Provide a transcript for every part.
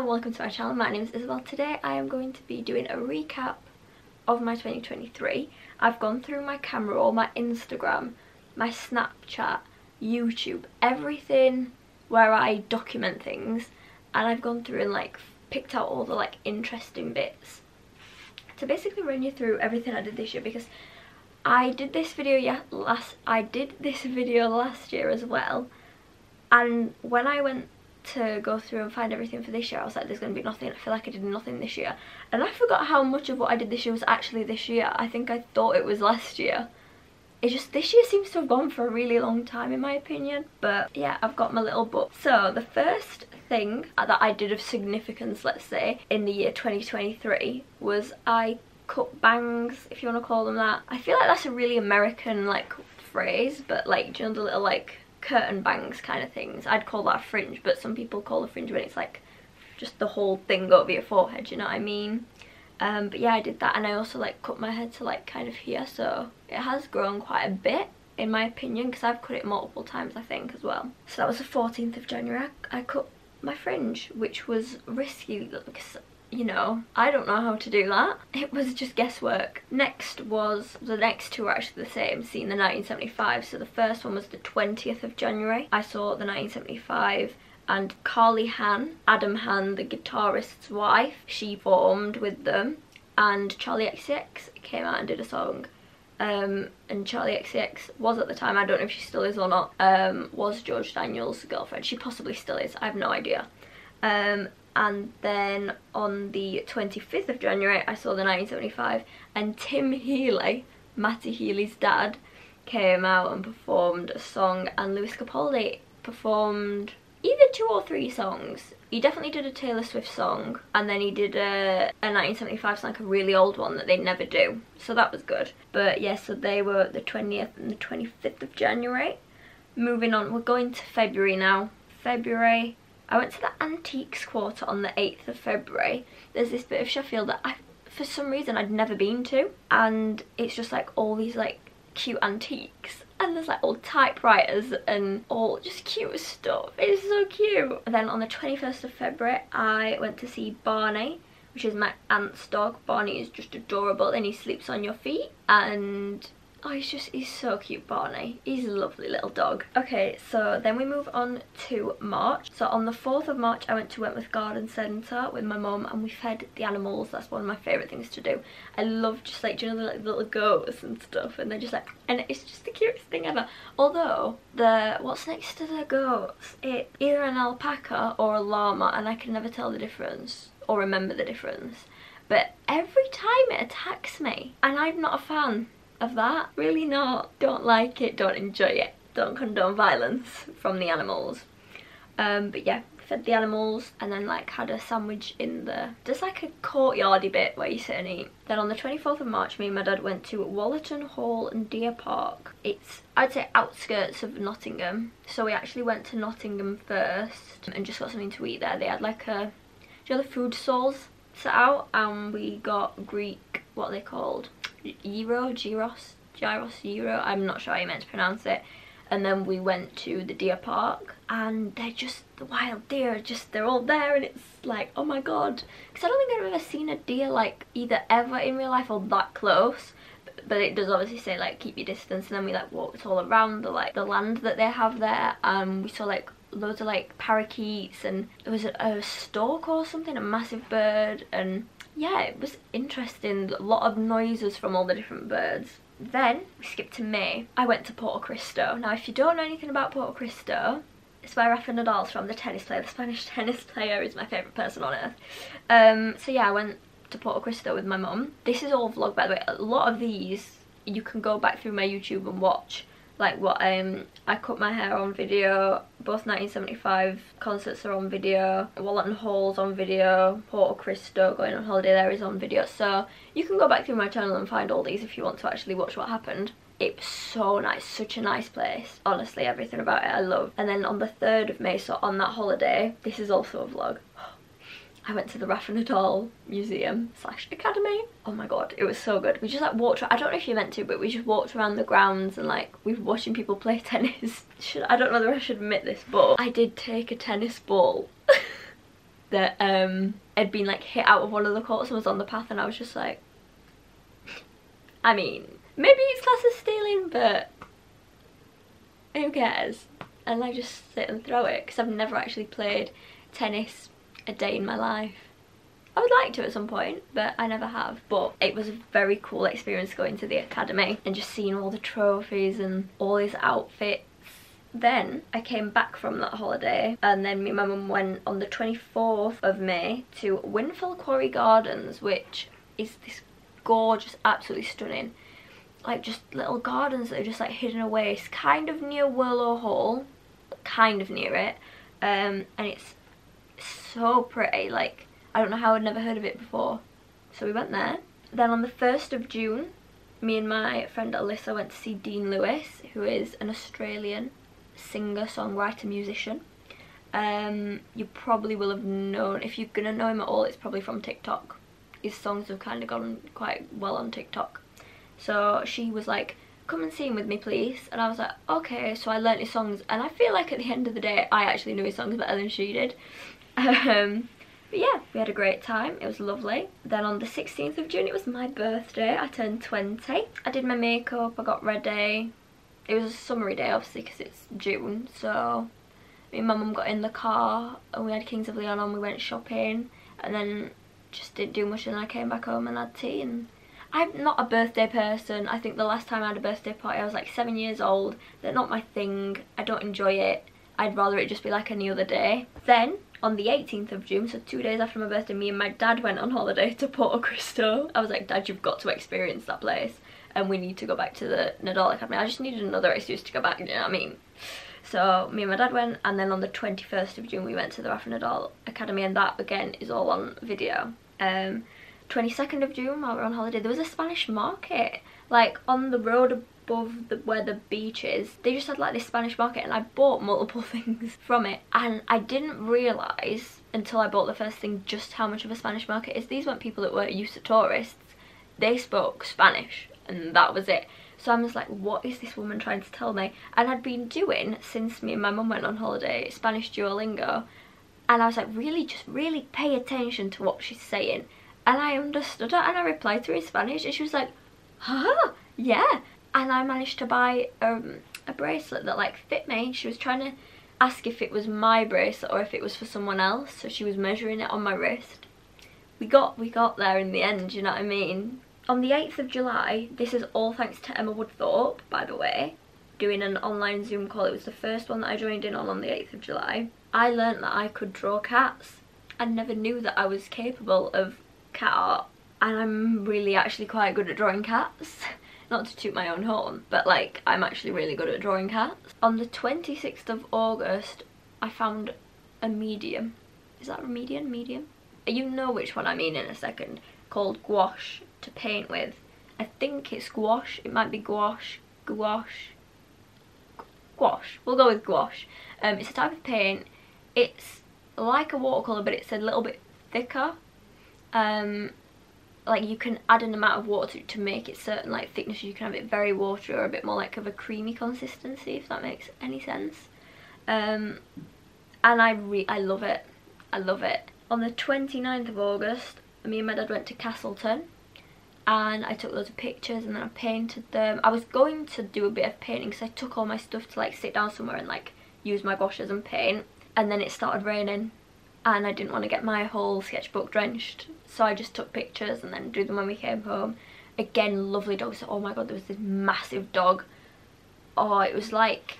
and welcome to my channel. My name is Isobel. Today I am going to be doing a recap of my 2023. I've gone through my camera roll, my Instagram, my Snapchat, YouTube, everything where I document things, and I've gone through and like picked out all the like interesting bits to basically run you through everything I did this year, because I did this video last year as well, and when I went to go through and find everything for this year, I was like, there's going to be nothing. I feel like I did nothing this year, and I forgot how much of what I did this year was actually this year. I think I thought it was last year. It's just this year seems to have gone for a really long time in my opinion. But yeah, I've got my little book. So the first thing that I did of significance, let's say, in the year 2023 was I cut bangs, if you want to call them that. I feel like that's a really American like phrase, but like, do you know the little like curtain bangs kind of things? I'd call that a fringe, but some people call a fringe when it's like just the whole thing over your forehead, you know what I mean? But yeah, I did that, and I also like cut my hair to like kind of here, so it has grown quite a bit in my opinion, because I've cut it multiple times I think as well. So that was the 14th of January. I cut my fringe, which was risky because, you know, I don't know how to do that. It was just guesswork. Next was, the next two are actually the same, seeing the 1975. So the first one was the 20th of January. I saw the 1975, and Carly Han, Adam Han, the guitarist's wife, she formed with them, and Charlie XCX came out and did a song. And Charlie XCX was at the time, I don't know if she still is or not, was George Daniels' girlfriend. She possibly still is, I have no idea. And then on the 25th of January I saw the 1975, and Tim Healy, Matty Healy's dad, came out and performed a song, and Lewis Capaldi performed either 2 or 3 songs. He definitely did a Taylor Swift song, and then he did a 1975 song, like a really old one that they never do, so that was good. But yeah, so they were the 20th and the 25th of January. Moving on, we're going to February now. February, I went to the Antiques Quarter on the 8th of February. There's this bit of Sheffield that for some reason I'd never been to, and it's just like all these like cute antiques, and there's like old typewriters and all just cute stuff. It's so cute. And then on the 21st of February I went to see Barney, which is my aunt's dog. Barney is just adorable, and he sleeps on your feet, and oh, he's so cute, Barney. He's a lovely little dog. Okay, so then we move on to March. So on the 4th of March I went to Wentworth Garden Centre with my mum, and we fed the animals. That's one of my favourite things to do. I love just like, do you know the like, little goats and stuff, and they're just like, and it's just the cutest thing ever. Although what's next to the goats, it's either an alpaca or a llama, and I can never tell the difference or remember the difference. But every time it attacks me, and I'm not a fan of that, really not. Don't like it, don't enjoy it, don't condone violence from the animals. But yeah, fed the animals, and then like had a sandwich in there's like a courtyardy bit where you sit and eat. Then on the 24th of March me and my dad went to Wallerton Hall and Deer Park. It's, I'd say, outskirts of Nottingham, so we actually went to Nottingham first and just got something to eat there. They had like a, do you know the food stalls set out, and we got Greek, what are they called? Gyros, I'm not sure how you meant to pronounce it. And then we went to the deer park, and they're just, the wild deer, just, they're all there, and it's like, oh my god, because I don't think I've ever seen a deer like either ever in real life or that close. But it does obviously say like keep your distance, and then we like walked all around the like the land that they have there, and we saw like loads of like parakeets, and there was a stork or something, a massive bird, and yeah, it was interesting. A lot of noises from all the different birds. Then we skipped to May. I went to Porto Cristo. Now if you don't know anything about Porto Cristo, it's where Rafa Nadal's from, the tennis player. The Spanish tennis player is my favourite person on earth. So yeah, I went to Porto Cristo with my mum. This is all vlog, by the way. A lot of these you can go back through my YouTube and watch. Like what I cut my hair on video, both 1975 concerts are on video, Wallerton Hall's on video, Porto Cristo going on holiday there is on video. So you can go back through my channel and find all these if you want to actually watch what happened. It was so nice, such a nice place. Honestly, everything about it I love. And then on the 3rd of May, so on that holiday, this is also a vlog, I went to the Rafa Nadal Museum / Academy. Oh my god, it was so good. We just like walked, I don't know if you meant to, but we just walked around the grounds, and like we were watching people play tennis. I don't know whether I should admit this, but I did take a tennis ball that had been like hit out of one of the courts and was on the path, and I was just like, I mean, maybe it's classed as stealing, but who cares? And I just sit and throw it, because I've never actually played tennis a day in my life. I would like to at some point, but I never have. But it was a very cool experience going to the academy and just seeing all the trophies and all his outfits. Then I came back from that holiday, and then me and my mum went on the 24th of May to Winfell Quarry Gardens, which is this gorgeous, absolutely stunning, like just little gardens that are just like hidden away. It's kind of near Willow Hall, kind of near it, and it's so pretty. Like, I don't know how I'd never heard of it before, so we went there. Then on the 1st of June, me and my friend Alyssa went to see Dean Lewis, who is an Australian singer, songwriter, musician. You probably will have known, if you're gonna know him at all, it's probably from TikTok. His songs have kind of gone quite well on TikTok. So she was like, come and sing with me please, and I was like, okay. So I learnt his songs, and I feel like at the end of the day I actually knew his songs better than she did. But yeah, we had a great time, it was lovely. Then on the 16th of June, it was my birthday, I turned 20. I did my makeup, I got ready. It was a summery day obviously because it's June, so me and my mum got in the car and we had Kings of Leon on, we went shopping, and then just didn't do much, and then I came back home and had tea. And I'm not a birthday person. I think the last time I had a birthday party I was like 7 years old. They're not my thing, I don't enjoy it. I'd rather it just be like any other day. Then on the 18th of June, so 2 days after my birthday, me and my dad went on holiday to Porto Cristo. I was like, Dad, you've got to experience that place, and we need to go back to the Nadal Academy. I just needed another excuse to go back, you know what I mean? So me and my dad went, and then on the 21st of June we went to the Rafa Nadal Academy, and that again is all on video. 22nd of June, while we were on holiday, there was a Spanish market, like on the road above where the beach is. They just had like this Spanish market, and I bought multiple things from it, and I didn't realise until I bought the first thing just how much of a Spanish market is. These weren't people that were used to tourists, they spoke Spanish, and that was it. So I'm just like, what is this woman trying to tell me? And I'd been doing, since me and my mum went on holiday, Spanish Duolingo, and I was like, really, just really pay attention to what she's saying. And I understood her, and I replied to her in Spanish, and she was like, huh, yeah. And I managed to buy a bracelet that like fit me. She was trying to ask if it was my bracelet or if it was for someone else, so she was measuring it on my wrist. We got there in the end, you know what I mean? On the 8th of July, this is all thanks to Emma Woodthorpe, by the way, doing an online Zoom call. It was the first one that I joined in on the 8th of July. I learnt that I could draw cats. I never knew that I was capable of cat art, and I'm really actually quite good at drawing cats. Not to toot my own horn, but like, I'm actually really good at drawing cats. On the 26th of August, I found a medium. Is that a medium? Medium? You know which one I mean in a second. Called gouache to paint with. I think it's gouache. It might be gouache. Gouache. Gouache. We'll go with gouache. It's a type of paint. It's like a watercolour, but it's a little bit thicker. Like, you can add an amount of water to make it certain like thickness. You can have it very watery or a bit more like of a creamy consistency, if that makes any sense. And I love it. I love it. On the 29th of August, me and my dad went to Castleton, and I took loads of pictures, and then I painted them. I was going to do a bit of painting because I took all my stuff to like sit down somewhere and like use my gouaches and paint, and then it started raining, and I didn't want to get my whole sketchbook drenched, so I just took pictures and then drew them when we came home. Again, lovely dogs. Oh my god, there was this massive dog. Oh, it was like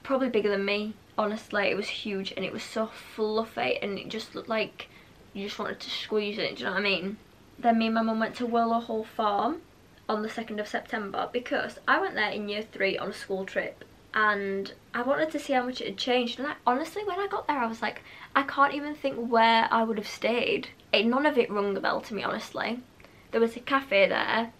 probably bigger than me, honestly. It was huge, and it was so fluffy, and it just looked like you just wanted to squeeze it, do you know what I mean? Then me and my mum went to Willow Hall Farm on the 2nd of September because I went there in year 3 on a school trip, and I wanted to see how much it had changed. And honestly, when I got there, I was like, I can't even think where I would have stayed. None of it rung the bell to me, honestly. There was a cafe there,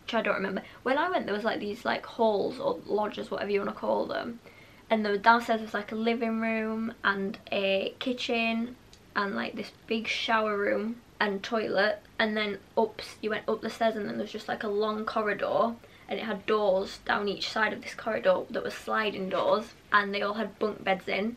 which I don't remember. When I went, there was like these like halls or lodges, whatever you want to call them, and there was downstairs was like a living room and a kitchen and like this big shower room and toilet, and then you went up the stairs, and then there was just like a long corridor, and it had doors down each side of this corridor that were sliding doors, and they all had bunk beds in,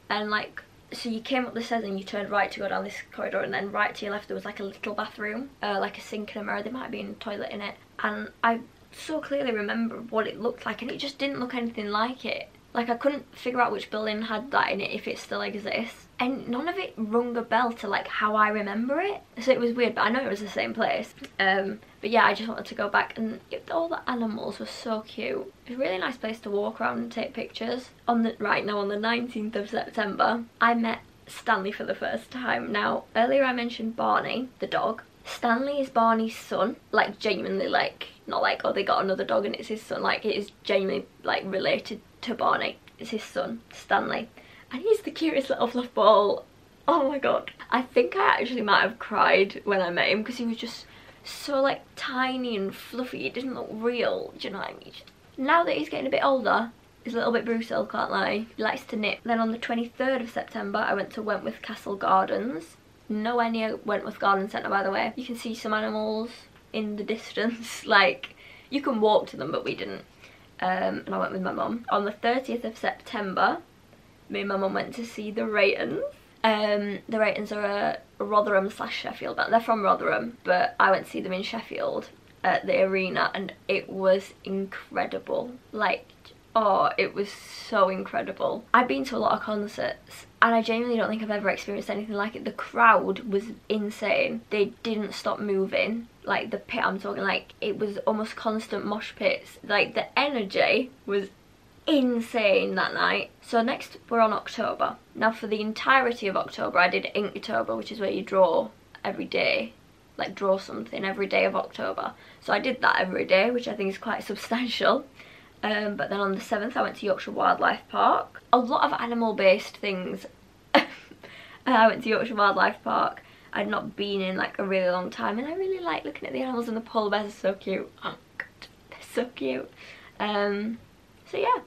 and like so you came up the stairs and you turned right to go down this corridor, and then right to your left there was like a little bathroom, like a sink and a mirror. There might be a toilet in it, and I so clearly remember what it looked like, and it just didn't look anything like it. Like, I couldn't figure out which building had that in it, if it still exists, and none of it rung a bell to like how I remember it. So it was weird, but I know it was the same place. But yeah, I just wanted to go back, and all the animals were so cute. It was a really nice place to walk around and take pictures. Right now on the 19th of September, I met Stanley for the first time. Now, earlier I mentioned Barney, the dog. Stanley is Barney's son, like genuinely, like, not like, oh, they got another dog and it's his son, like it is genuinely like related to Barney. It's his son, Stanley, and he's the cutest little fluff ball. Oh my god, I think I actually might have cried when I met him, because he was just so like tiny and fluffy. It didn't look real, do you know what I mean? Now that he's getting a bit older, he's a little bit brutal, can't lie. He likes to knit. Then on the 23rd of September I went to Wentworth Castle Gardens. Nowhere near Wentworth Garden Centre, by the way. You can see some animals in the distance, like you can walk to them, but we didn't. And I went with my mum. On the 30th of September, me and my mum went to see the Raytons. The Raytons are a Rotherham / Sheffield band. They're from Rotherham, but I went to see them in Sheffield at the arena, and it was incredible. Like, oh, it was so incredible. I've been to a lot of concerts, and I genuinely don't think I've ever experienced anything like it. The crowd was insane. They didn't stop moving. Like, the pit, I'm talking, like, it was almost constant mosh pits. Like, the energy was insane that night. So next we're on October. Now for the entirety of October I did Inktober, which is where you draw every day, like draw something every day of October. So I did that every day, which I think is quite substantial. But then on the 7th I went to Yorkshire Wildlife Park. A lot of animal based things. I went to Yorkshire Wildlife Park. I'd not been in like a really long time, and I really like looking at the animals, and the polar bears are so cute. Oh god, they're so cute. So yeah,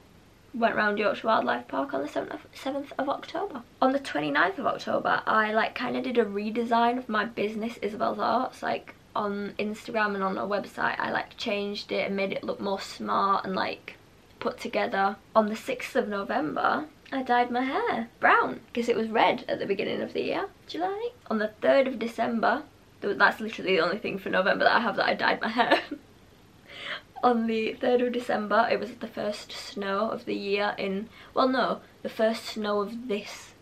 went round Yorkshire Wildlife Park on the 7th of October. On the 29th of October, I like kind of did a redesign of my business, Isabel's Arts, like on Instagram and on a website. I like changed it and made it look more smart and like put together. On the 6th of November, I dyed my hair brown because it was red at the beginning of the year, July. On the 3rd of December, that's literally the only thing for November that I have that I dyed my hair. On the 3rd of December, it was the first snow of the year in, well no, the first snow of this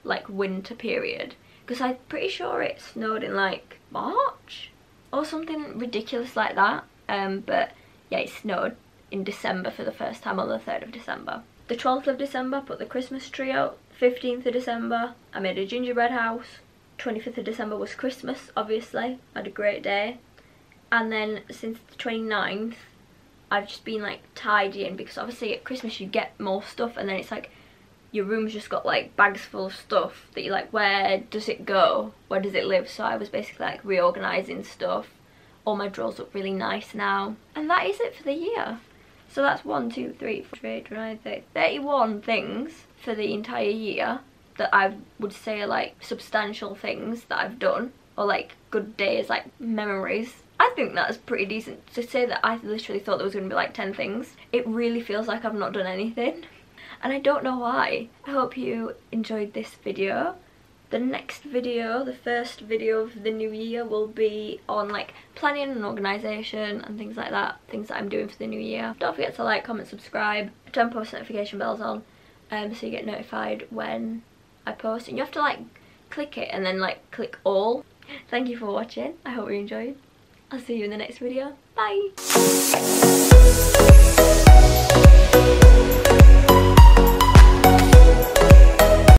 like winter period, because I'm pretty sure it snowed in like March or something ridiculous like that. But yeah, it snowed in December for the first time on the 3rd of December. The 12th of December, put the Christmas tree out. 15th of December, I made a gingerbread house. 25th of December was Christmas, obviously. I had a great day. And then since the 29th, I've just been like tidying, because obviously at Christmas you get more stuff, and then it's like your room's just got like bags full of stuff that you're like, where does it go? Where does it live? So I was basically like reorganising stuff. All my drawers look really nice now. And that is it for the year. So that's 1, 2, 3, 4, 8, 9, 30, 31 things for the entire year that I would say are like substantial things that I've done, or like good days, like memories. I think that's pretty decent to say that I literally thought there was going to be like 10 things. It really feels like I've not done anything, and I don't know why. I hope you enjoyed this video. The next video, the first video of the new year, will be on like planning and organisation and things like that, things that I'm doing for the new year. Don't forget to like, comment, subscribe, turn post notification bells on, so you get notified when I post. And you have to like click it and then like click all. Thank you for watching. I hope you enjoyed. I'll see you in the next video. Bye!